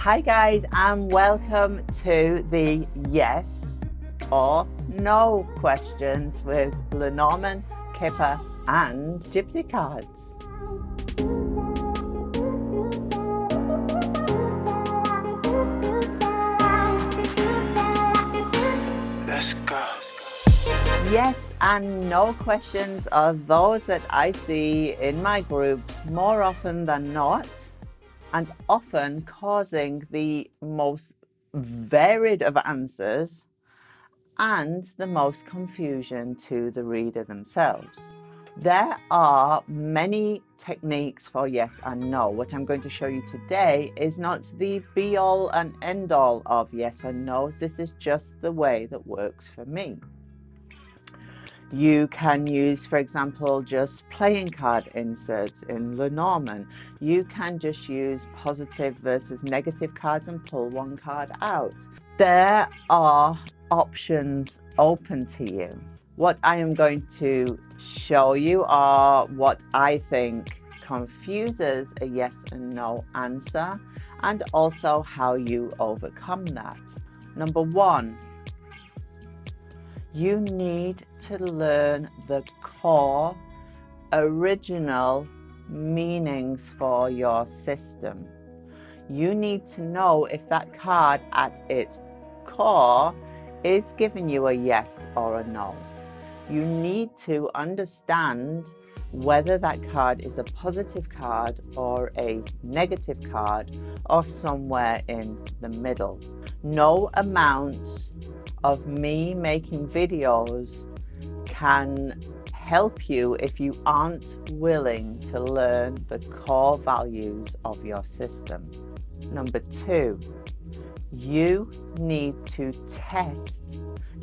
Hi guys, and welcome to the yes or no questions with Lenormand, Kipper and Gypsy cards. Let's go. Yes and no questions are those that I see in my group more often than not, and often causing the most varied of answers and the most confusion to the reader themselves. There are many techniques for yes and no. What I'm going to show you today is not the be all and end all of yes and no. This is just the way that works for me. You can use, for example, just playing card inserts in Lenormand. You can just use positive versus negative cards and pull one card out. There are options open to you. What I am going to show you are what I think confuses a yes and no answer, and also how you overcome that. Number one, you need to learn the core, original meanings for your system. You need to know if that card at its core is giving you a yes or a no. You need to understand whether that card is a positive card or a negative card or somewhere in the middle. No amount of me making videos can help you if you aren't willing to learn the core values of your system. Number two, you need to test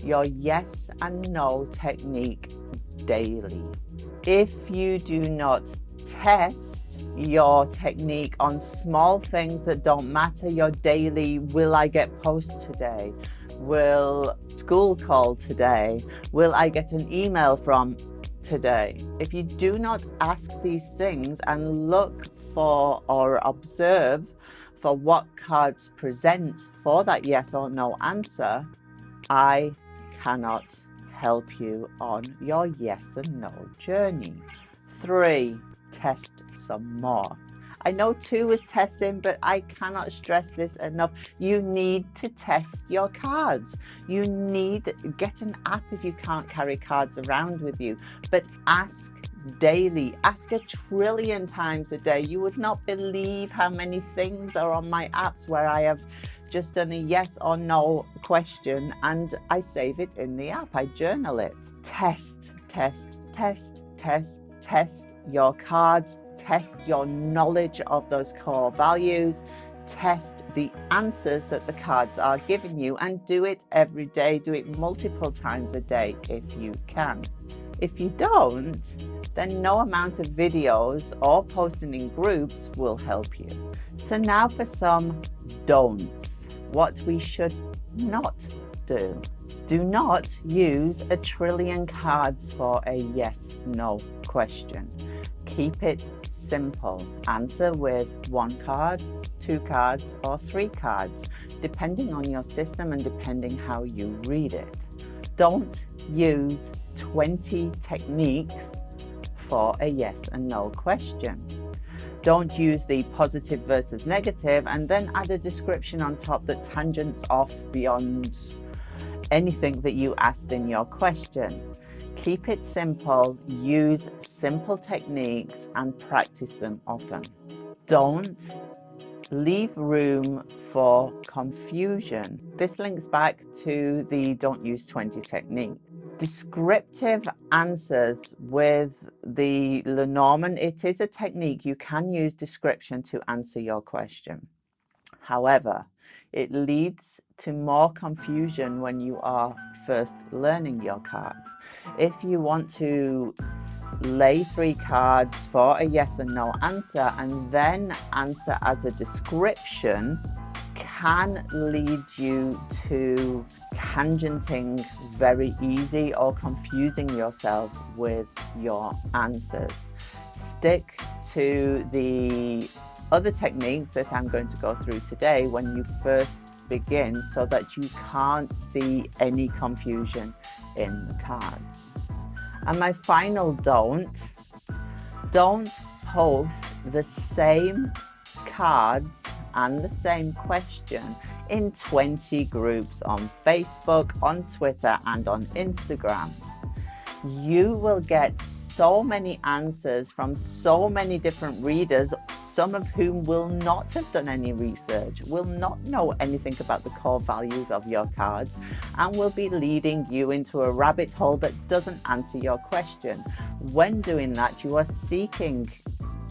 your yes and no technique daily. If you do not test your technique on small things that don't matter, your daily, will I get post today? Will school call today? Will I get an email from today? If you do not ask these things and look for or observe for what cards present for that yes or no answer, I cannot help you on your yes and no journey. 3, test some more. I know 2 is testing, but I cannot stress this enough. You need to test your cards. You need, get an app if you can't carry cards around with you, but ask daily. Ask 1 trillion times a day. You would not believe how many things are on my apps where I have just done a yes or no question and I save it in the app. I journal it. Test, test, test, test, test your cards. Test your knowledge of those core values. Test the answers that the cards are giving you, and do it every day. Do it multiple times a day if you can. If you don't, then no amount of videos or posting in groups will help you. So now for some don'ts. What we should not do. Do not use 1 trillion cards for a yes/no question. Keep it simple. Answer with 1 card, 2 cards, or 3 cards, depending on your system and depending how you read it. Don't use 20 techniques for a yes and no question. Don't use the positive versus negative and then add a description on top that tangents off beyond anything that you asked in your question. Keep it simple, use simple techniques and practice them often. Don't leave room for confusion. This links back to the don't use 20 technique. Descriptive answers with the Lenormand, it is a technique. You can use description to answer your question. However, it leads to more confusion when you are first learning your cards. If you want to lay 3 cards for a yes and no answer and then answer as a description, can lead you to tangenting very easy or confusing yourself with your answers. Stick to the other techniques that I'm going to go through today when you first begin, so that you can't see any confusion in the cards. And my final don't post the same cards and the same question in 20 groups on Facebook, on Twitter, and on Instagram. You will get so many answers from so many different readers, some of whom will not have done any research, will not know anything about the core values of your cards, and will be leading you into a rabbit hole that doesn't answer your question. When doing that, you are seeking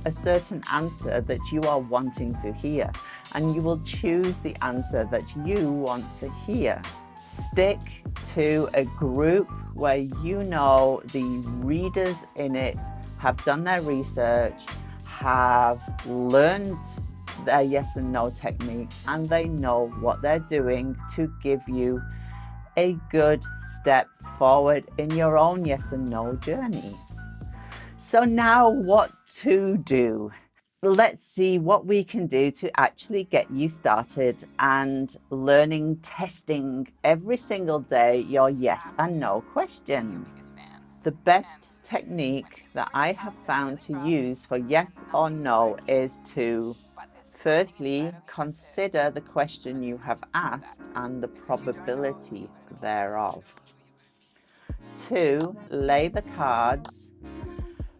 a certain answer that you are wanting to hear, and you will choose the answer that you want to hear. Stick to a group where you know the readers in it have done their research, have learned their yes and no technique, and they know what they're doing to give you a good step forward in your own yes and no journey. So now what to do? Let's see what we can do to actually get you started and learning, testing every single day your yes and no questions. The best technique that I have found to use for yes or no is to firstly consider the question you have asked and the probability thereof. 2, lay the cards.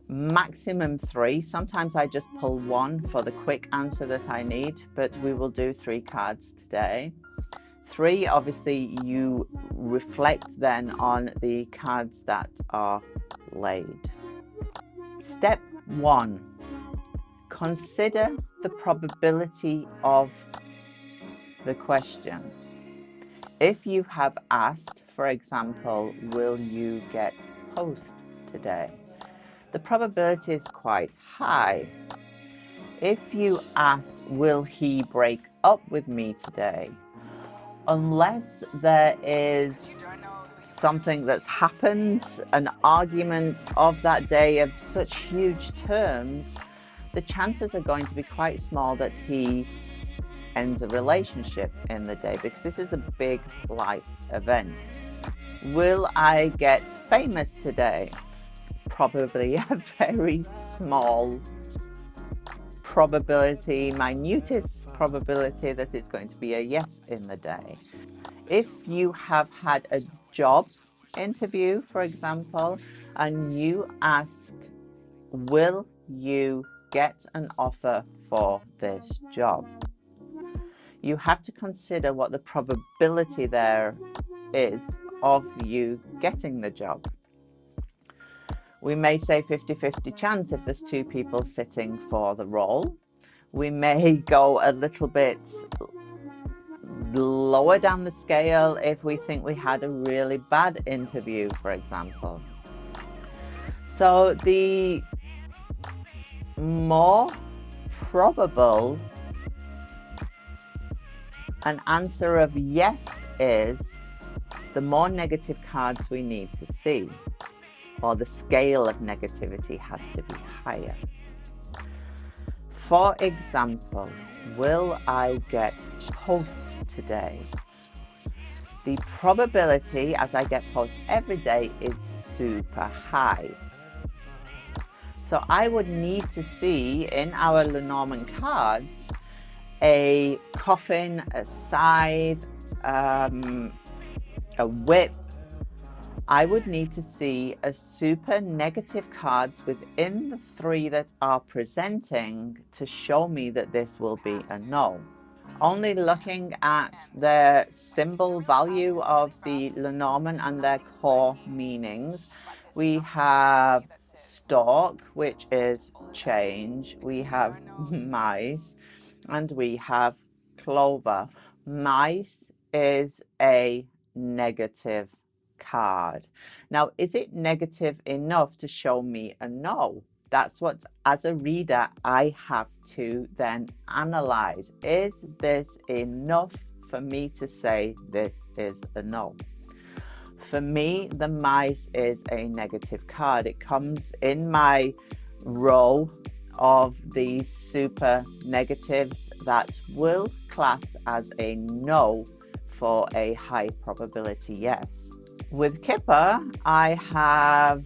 Maximum 3. Sometimes I just pull 1 for the quick answer that I need, but we will do 3 cards today. 3, obviously you reflect then on the cards that are laid. Step 1. Consider the probability of the question. If you have asked, for example, will you get post today? The probability is quite high. If you ask, will he break up with me today? Unless there is something that's happened, an argument of that day of such huge terms, the chances are going to be quite small that he ends a relationship in the day, because this is a big life event. Will I get famous today? Probably a very small probability, minutest probability that it's going to be a yes in the day. If you have had a job interview, for example, and you ask, will you get an offer for this job? You have to consider what the probability there is of you getting the job. We may say 50-50 chance if there's 2 people sitting for the role. We may go a little bit lower down the scale if we think we had a really bad interview, for example. So the more probable an answer of yes is, the more negative cards we need to see, or the scale of negativity has to be higher. For example, will I get post today? The probability, as I get post every day, is super high. So I would need to see in our Lenormand cards a coffin, a scythe, a whip. I would need to see a super negative cards within the 3 that are presenting to show me that this will be a no. Only looking at the symbol value of the Lenormand and their core meanings, we have stork, which is change, we have mice, and we have clover. Mice is a negative card. Now, is it negative enough to show me a no? That's what, as a reader, I have to then analyze. Is this enough for me to say this is a no? For me, the mice is a negative card. It comes in my row of these super negatives that will class as a no for a high probability yes. With Kipper, I have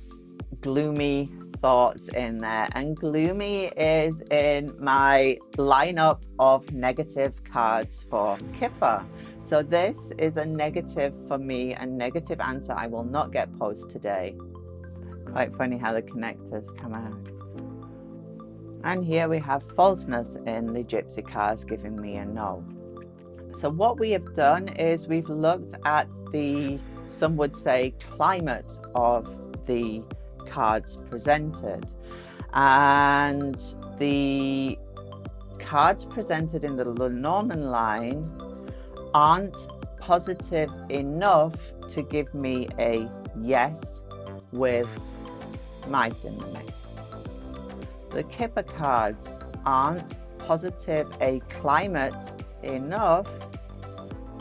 gloomy thoughts in there, and gloomy is in my lineup of negative cards for Kipper. So this is a negative for me, a negative answer. I will not get post today. Quite funny how the connectors come out. And here we have falseness in the Gypsy cards, giving me a no. So what we have done is we've looked at the, some would say, climate of the cards presented. And the cards presented in the Lenormand line aren't positive enough to give me a yes with mice in the mix. The Kipper cards aren't positive a climate enough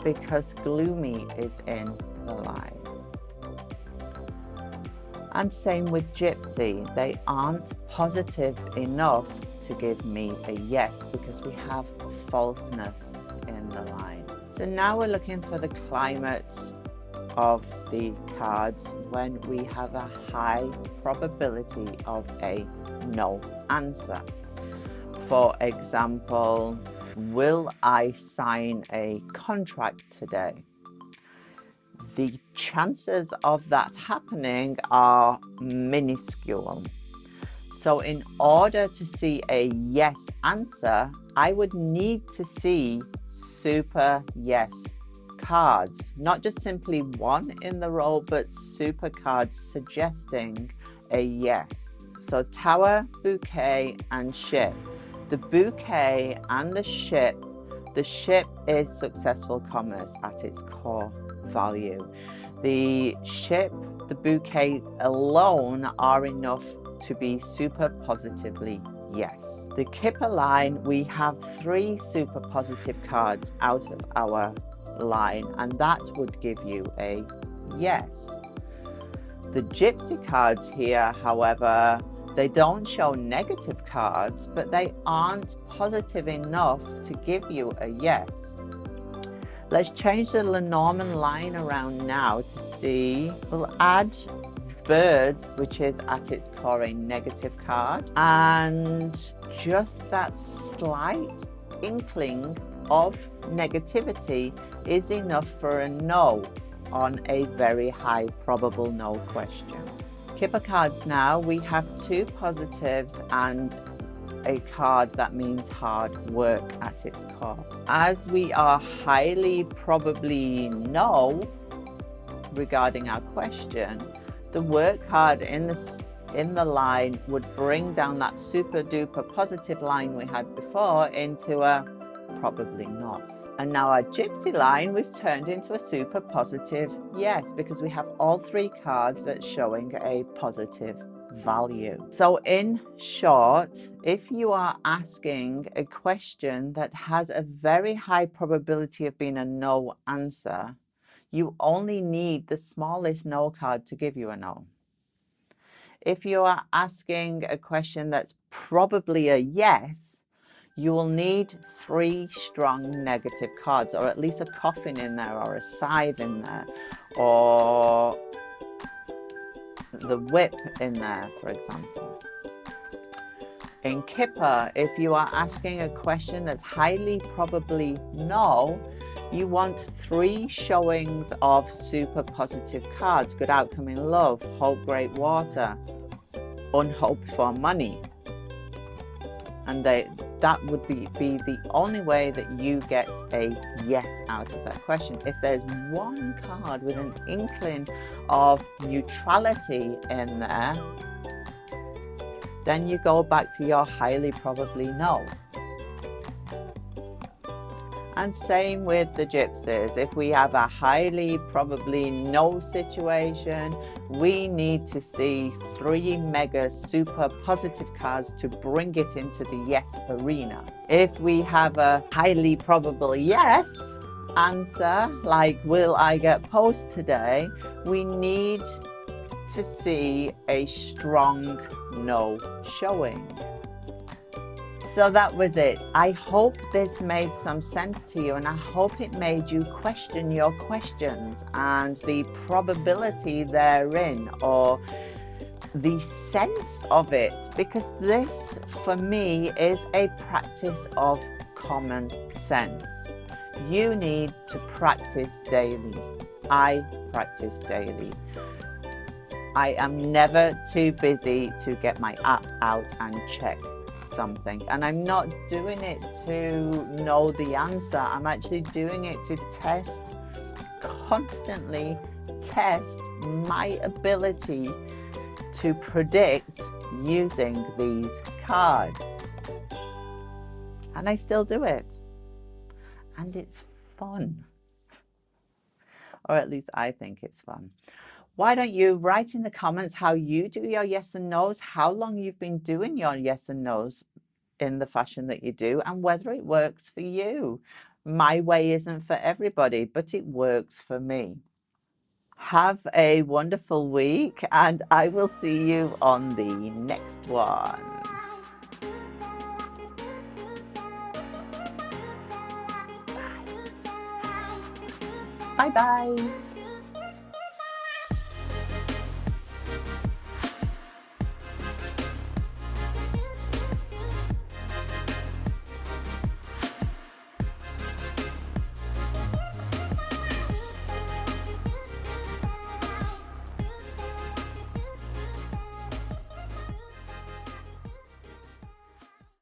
because gloomy is in the line. And same with Gypsy, they aren't positive enough to give me a yes because we have falseness in the line. So now we're looking for the climate of the cards when we have a high probability of a no answer. For example, will I sign a contract today? The chances of that happening are minuscule. So in order to see a yes answer, I would need to see super yes cards, not just simply one in the row, but super cards suggesting a yes. So tower, bouquet, and ship. The bouquet and the ship is successful commerce at its core value. The ship, the bouquet alone are enough to be super positively yes. The Kipper line, we have 3 super positive cards out of our line, and that would give you a yes. The Gypsy cards here, however, they don't show negative cards, but they aren't positive enough to give you a yes. Let's change the Lenormand line around now to see. We'll add birds, which is at its core a negative card, and just that slight inkling of negativity is enough for a no on a very high probable no question. Kipper cards now, we have 2 positives and a card that means hard work at its core. As we are highly probably no regarding our question, the work card in the line would bring down that super duper positive line we had before into a probably not. And now our Gypsy line we've turned into a super positive yes, because we have all 3 cards that's showing a positive value. So in short, if you are asking a question that has a very high probability of being a no answer, you only need the smallest no card to give you a no. If you are asking a question that's probably a yes, you will need 3 strong negative cards, or at least a coffin in there, or a scythe in there, or the whip in there, for example. In Kipper, if you are asking a question that's highly probably no, you want 3 showings of super positive cards: good outcome in love, hope, great water, unhoped for money. And that would be the only way that you get a yes out of that question. If there's one card with an inkling of neutrality in there, then you go back to your highly probably no. And same with the Gypsies. If we have a highly probably no situation, we need to see 3 mega super positive cards to bring it into the yes arena. If we have a highly probable yes answer, like will I get post today, we need to see a strong no showing. So that was it. I hope this made some sense to you, and I hope it made you question your questions and the probability therein, or the sense of it, because this for me is a practice of common sense. You need to practice daily. I practice daily. I am never too busy to get my app out and check something, and I'm not doing it to know the answer. I'm actually doing it to constantly test my ability to predict using these cards. And I still do it. And it's fun. Or at least I think it's fun. Why don't you write in the comments how you do your yes and no's, how long you've been doing your yes and no's in the fashion that you do, and whether it works for you. My way isn't for everybody, but it works for me. Have a wonderful week, and I will see you on the next one. Bye bye.